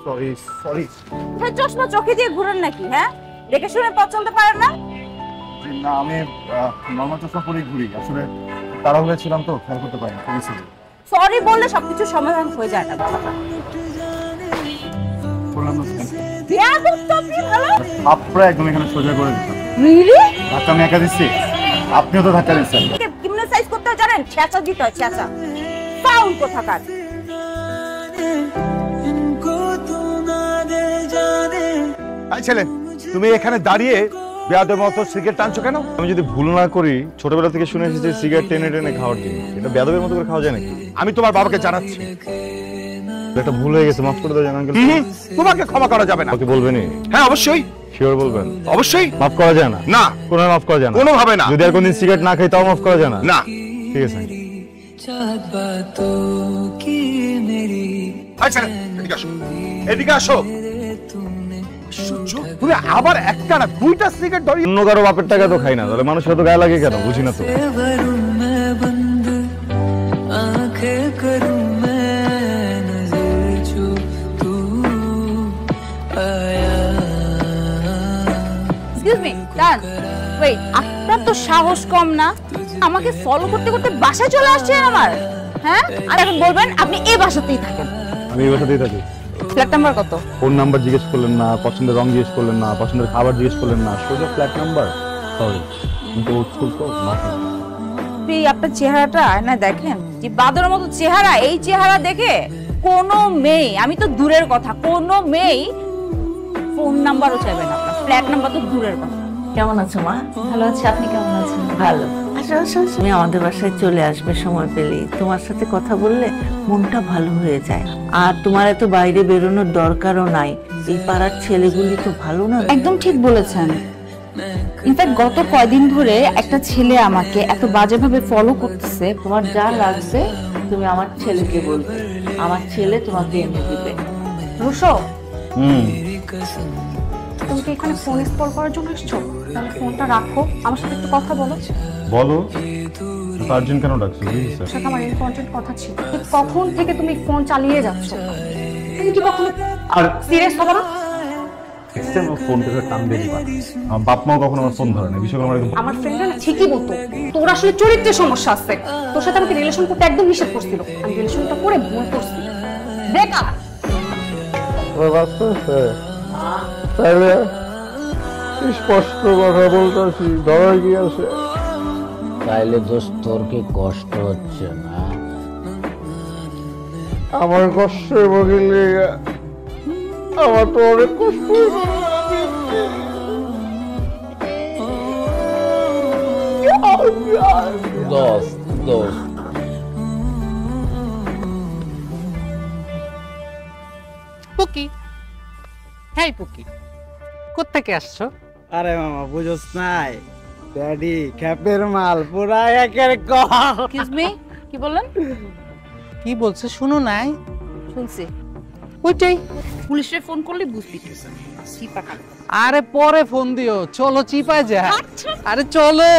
Sorry sorry. হ্যাঁ, চশমা চোখে দিয়ে ঘুরেন নাকি? হ্যাঁ, দেখে শুনে পথ চলতে পারেন না? না, আমি নর্মাল চশমা পরে ঘুরি, আসলে তাড়াহুড়ো ছিলাম তো খেয়াল করতে পারিনি। সরি বললে সবকিছু সমাধান হয়ে যায় না। আপনারা একদম এখানে সোজা করে দিতাম। ধাক্কা আমি একা দিচ্ছি, আপনিও তো ধাক্কা দিচ্ছেন। সাইজ করতে জানেন? ছেঁচা দিতে হয়, ছেঁচা। ফাউল কোথাকার। এই ছেলে, তুমি এখানে দাঁড়িয়ে বেয়াদের মতো সিগারেট টানছো কেন? আমি যদি ভুল না করি, ছোটবেলা থেকে শুনে এসেছি সিগারেট টেনে টেনে খাওয়ার জন্য। এটা বেয়াদবের মতো করে খাওয়া যায় নাকি? আমি তোমার বাবাকে জানাচ্ছি। একটা ভুল হয়ে গেছে, মাফ করে দাও জান আঙ্কেল। তোমাকে ক্ষমা করা যাবে না। ওকে বলবেনই? হ্যাঁ, অবশ্যই। শিওর বলবেন? অবশ্যই। মাফ করা যায় না? না, কোনো মাফ করা যায় না, কোনোভাবে না। যদি আর কোনদিন সিগারেট না খাই তাও মাফ করা যায় না? না। ঠিক আছে। আচ্ছা, এদিকে আসো, এদিকে আসো। তুমি আবার একটা না দুইটা সিগারেট ধরি। অন্য কারো বাপের টাকা তো খাই না, তাহলে মানুষের তো গায়ে লাগে কেন? বুঝি না তো। এক্সকিউজ মি, ডান। ওয়েট, আপনার তো সাহস কম না? আমাকে ফলো করতে করতে বাসায় চলে আসছেন আমার। হ্যাঁ, আর এখন বলবেন আপনি এই বাসাতেই থাকেন? আমি এই বাসাতেই থাকি। ফ্ল্যাট নাম্বার কত? ফোন নাম্বার জিজ্ঞেস করলেন না, পছন্দের রং জিজ্ঞেস করলেন না, পছন্দের খাবার জিজ্ঞেস করলেন না, সোজা ফ্ল্যাট নাম্বার। সরি, কিন্তু স্কুল তো মাফ। আপনি আপনার চেহারাটা আয়নায় দেখেন, যে বাদরের মতো চেহারা। এই চেহারা দেখে কোনো মেয়ে, আমি তো দূরের কথা, কোনো মেয়ে ফোন নাম্বারও চাইবে না আপনার, ফ্ল্যাট নাম্বার তো দূরের কথা। কেমন আছো মা? ভালো আছি, আপনি কেমন আছেন? ভালো। তুমি আমাদের বাসায় চলে আসবে সময় পেলেই। তোমার সাথে কথা বললে মনটা ভালো হয়ে যায়। আর তোমার এত বাইরে বেরোনোর দরকারও নাই। এই পাড়ার ছেলেগুলি তো ভালো না। একদম ঠিক বলেছেন। ইনফ্যাক্ট গত কয়দিন ধরে একটা ছেলে আমাকে এত বাজেভাবে ফলো করতেছে। তোমার যা লাগবে তুমি আমার ছেলেকে বলবে, আমার ছেলে তোমাকে এনে দিবে। রুশো, তুমি কি এখানে ফোন কল করার জন্য এসছো? তাহলে ফোনটা রাখো, আমার সাথে একটু কথা বলো। বলো, আর্জেন্ট কেন ডাকছো? সাথে আমার ইম্পর্টেন্ট কথা ছিল। কখন থেকে তুমি ফোন চালিয়ে যাচ্ছ? তুমি কি কখনো আর সিরিয়াস হবে না? ফোন করে টান দিয়ে দিবা। আমার বাপ মাও কখনো আমার ফোন ধরে না, বিষয়গুলো আমার ফ্রেন্ডরা না ঠিকই বলতো তোর আসলে চরিত্রের সমস্যা আছে। তোর সাথে আমাকে রিলেশন করতে একদম নিষেধ করছিল। আমি রিলেশনটা করে ভুল করছি। ব্রেকআপ। তাহলে স্পষ্ট কথা বলতেছি, ধরা কি আছে? তাইলে দোস্ত তোর কি কষ্ট হচ্ছে না? আমার কষ্টের বদলে আমার তো অনেক কষ্ট। দোস্ত দোস্ত পুকি, হ্যাঁ পুকি, কোত্থেকে আসছো? আরে মামা বুঝোস নাই, ড্যাডি ক্যাপের মাল পুরা একের কল। এক্সকিউজ মি, কি বললেন? কি বলছে শুনো নাই? শুনছি। ওইটাই, পুলিশে ফোন করলে বুঝবি চিপা কাট। আরে পরে ফোন দিও, চলো চিপা যা। আরে চলো।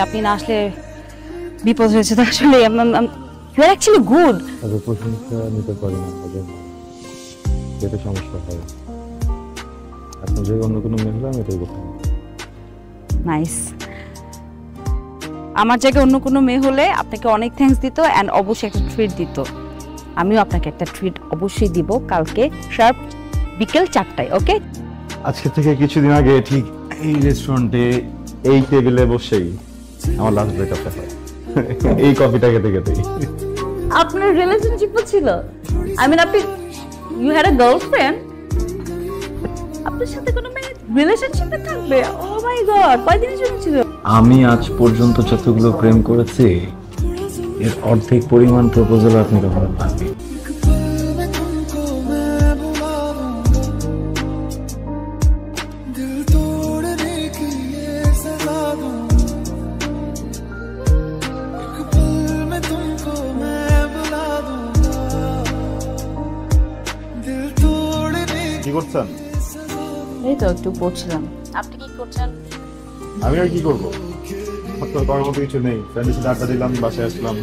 আপনি না আসলে বিপদ হয়েছে। তো আসলে ইউ আর অ্যাকচুয়ালি গুড। তাদের প্রশংসা নিতে পারি না, যেটা সমস্যা হয়। আপনি যদি অন্য কোনো মেয়ে হলে আমি এটাই করতাম। নাইস। আমার জায়গায় অন্য কোনো মেয়ে হলে আপনাকে অনেক থ্যাঙ্কস দিত অ্যান্ড অবশ্যই একটা ট্রিট দিত। আমিও আপনাকে একটা ট্রিট অবশ্যই দিব কালকে শার্প বিকেল 4টায়। ওকে? আজকে থেকে কিছুদিন আগে ঠিক এই রেস্টুরেন্টে এই টেবিলে বসেই আমার লাস্ট ব্রেকআপটা হয়, এই কফিটা খেতে খেতেই। আপনার রিলেশনশিপ ছিল? আই মিন আপনি ইউ হ্যাড আ গার্লফ্রেন্ড? আপনার সাথে কোনো মেয়ে রিলেশনশিপে থাকবে? ও মাই গড, কয়দিনের জন্য ছিল? আমি আজ পর্যন্ত যতগুলো প্রেম করেছি এর অর্ধেক পরিমাণ প্রপোজাল আপনি কখনো পাননি। কি করছেন? এই তো একটু পড়ছিলাম। আপনি কি করছেন? আমি আর কি করবো, আপনার করার মতো কিছু নেই। ফ্রেন্ডের সাথে আড্ডা দিলাম, বাসায় আসলাম,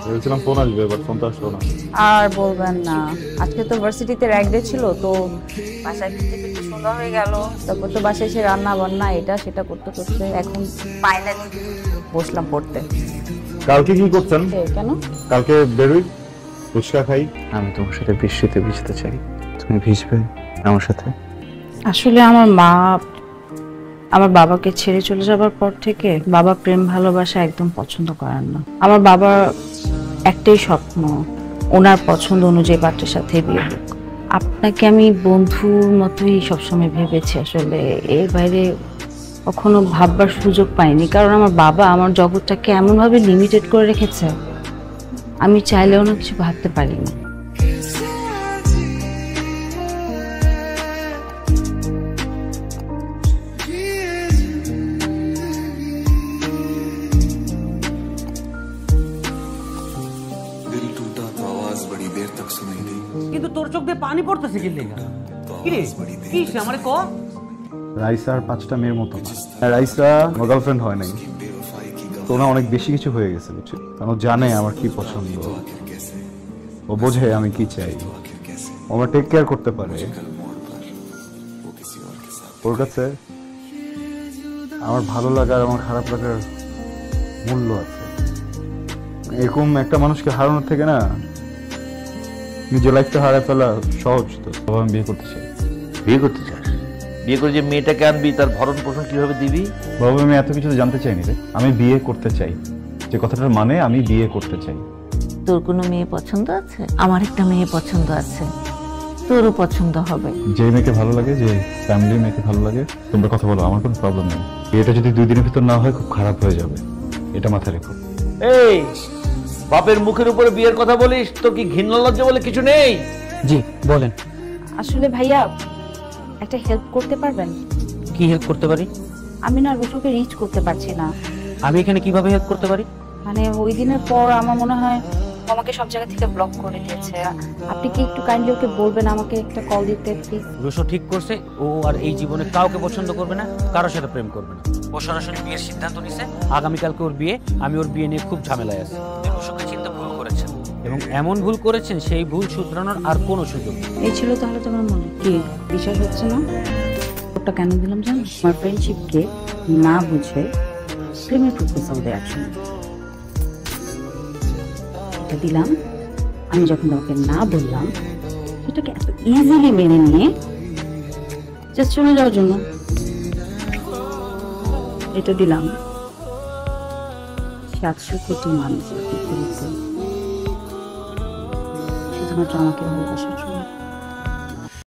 ভেবেছিলাম ফোন আসবে, বাট ফোন তো আসলো না। আর বলবেন না, আজকে তো ভার্সিটিতে র্যাক ডে ছিল, তো বাসায় ফিরতে ফিরতে সন্ধ্যা হয়ে গেল। তারপর তো বাসায় এসে রান্না বান্না এটা সেটা করতে করতে এখন ফাইনালি বসলাম পড়তে। কালকে কি করছেন? কেন? কালকে বেরোই, ফুচকা খাই। আমি তোমার সাথে বৃষ্টিতে ভিজতে চাই, তুমি ভিজবে আমার সাথে? আসলে আমার মা আমার বাবাকে ছেড়ে চলে যাবার পর থেকে বাবা প্রেম ভালোবাসা একদম পছন্দ করেন না। আমার বাবার একটাই স্বপ্ন, ওনার পছন্দ অনুযায়ী পাত্রের সাথে বিয়ে হোক। আপনাকে আমি বন্ধুর মতোই সবসময় ভেবেছি, আসলে এর বাইরে কখনো ভাববার সুযোগ পাইনি। কারণ আমার বাবা আমার জগৎটাকে এমনভাবে লিমিটেড করে রেখেছে, আমি চাইলেও না কিছু ভাবতে পারি না। কিন্তু তোর চোখ দিয়ে পানি পড়তেছে কি লেগা? কি রে কি আমারে ক? রাইসার 5টা মেয়ের মতো না। রাইসা আমার গার্লফ্রেন্ড হয় নাই, তো না অনেক বেশি কিছু হয়ে গেছে বুঝছি। কারণ ও জানে আমার কি পছন্দ, ও বোঝে আমি কি চাই, ও আমার টেক কেয়ার করতে পারে। ওর কাছে আমার ভালো লাগা আর আমার খারাপ লাগার মূল্য আছে। এরকম একটা মানুষকে হারানোর থেকে না নিজের লাইফটা হারায় ফেলা সহজ। তো আমি বিয়ে করতে চাই। বিয়ে করতে চাস? বিয়ে করে যে মেয়েটাকে আনবি তার ভরণ পোষণ কিভাবে দিবি? বাবু আমি এত কিছু জানতে চাইনি রে, আমি বিয়ে করতে চাই। যে কথাটার মানে আমি বিয়ে করতে চাই। তোর কোনো মেয়ে পছন্দ আছে? আমার একটা মেয়ে পছন্দ আছে, তোরও পছন্দ হবে। যে মেয়েকে ভালো লাগে, যে ফ্যামিলির মেয়েকে ভালো লাগে, তোমরা কথা বলো, আমার কোনো প্রবলেম নেই। বিয়েটা যদি 2 দিনের ভিতর না হয় খুব খারাপ হয়ে যাবে, এটা মাথায় রেখো। এই বাপের মুখের উপরে বিয়ের কথা বলিস, তো কি ঘৃণা লজ্জা বলে কিছু নেই? জি বলেন, আসলে ভাইয়া একটা হেল্প করতে পারবেন? কি হেল্প করতে পারি? আমি না রুশোকে রিচ করতে পারছি না। আমি এখানে কিভাবে হেল্প করতে পারি? মানে ওই দিনের পর আমার মনে হয় আমাকে সব জায়গা থেকে ব্লক করে দিয়েছে। আপনি কি একটু কাইন্ডলি ওকে বলবেন আমাকে একটা কল দিতে প্লিজ? রুশো ঠিক করছে, ও আর এই জীবনে কাউকে পছন্দ করবে না, কারোর সাথে প্রেম করবে না। ও সরাসরি বিয়ের সিদ্ধান্ত নিছে। আগামীকালকে ওর বিয়ে, আমি ওর বিয়ে নিয়ে খুব ঝামেলায় আছি। রুশোকে চিন্তা ভুল করেছেন, এবং এমন ভুল করেছেন সেই ভুল শুধরানোর আর কোনো সুযোগ নেই। এই ছিল তাহলে তোমার মনে কি বিশ্বাস হচ্ছে না? ওটা কেন দিলাম জানো? আমার ফ্রেন্ডশিপকে না বুঝে প্রেমের প্রপোজাল দেওয়ার জন্য এটা দিলাম। আমি যখন ওকে না বললাম, সেটাকে এত ইজিলি মেনে নিয়ে জাস্ট চলে যাওয়ার জন্য এটা দিলাম। 700 কোটি মানুষ শুধুমাত্র আমাকে ভালোবাসার জন্য।